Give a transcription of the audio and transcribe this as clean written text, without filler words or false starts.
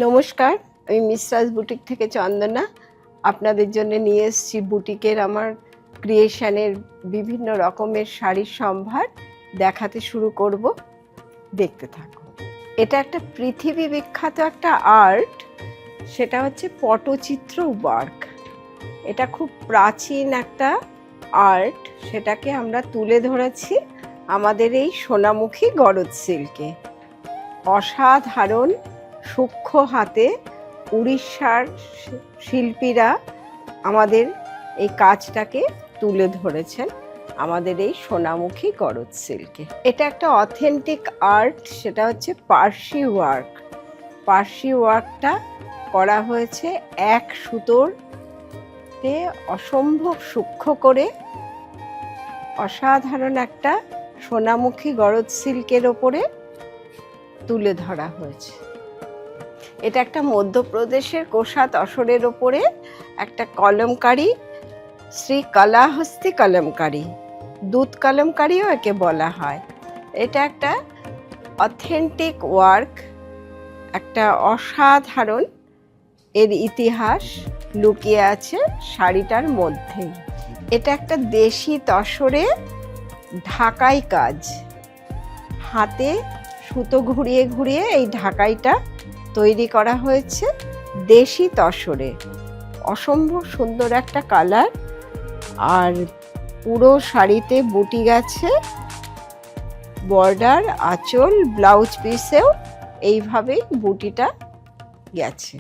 নমস্কার, আমি মিসরাজ বুটিক থেকে চন্দনা আপনাদের জন্য নিয়ে এসেছি বুটিকের আমার ক্রিয়েশনের বিভিন্ন রকমের শাড়ির সম্ভার দেখাতে শুরু করব। দেখতে থাকুন। এটা একটা পৃথিবী বিখ্যাত একটা আর্ট, সেটা হচ্ছে পটচিত্র ওয়ার্ক। এটা খুব প্রাচীন একটা আর্ট, সেটাকে আমরা তুলে ধরেছি আমাদের এই সোনামুখী গরজ সিল্কে। অসাধারণ সূক্ষ্ম হাতে উড়িষ্যার শিল্পীরা আমাদের এই কাজটাকে তুলে ধরেছেন আমাদের এই সোনামুখী গরজ সিল্কে। এটা একটা অথেন্টিক আর্ট, সেটা হচ্ছে পার্সি ওয়ার্ক। পার্সি ওয়ার্কটা করা হয়েছে এক সুতোতে অসম্ভব সূক্ষ্ম করে। অসাধারণ একটা সোনামুখী গরজ সিল্কের ওপরে তুলে ধরা হয়েছে। এটা একটা মধ্যপ্রদেশের কোষা তসরের ওপরে একটা কলমকারি, শ্রী কালাহস্তি কলমকারি, দুধ কলমকারিও একে বলা হয়। এটা একটা অথেন্টিক ওয়ার্ক, একটা অসাধারণ এর ইতিহাস লুকিয়ে আছে শাড়িটার মধ্যেই। এটা একটা দেশি তসরে ঢাকাই কাজ, হাতে সুতো ঘুরিয়ে ঘুরিয়ে এই ঢাকাইটা তৈরি করা হয়েছে দেশি তসরে। অসম্ভব সুন্দর একটা কালার, আর পুরো শাড়িতে বুটি গেছে, বর্ডার, আঁচল, ব্লাউজ পিসেও এইভাবেই বুটিটা গেছে।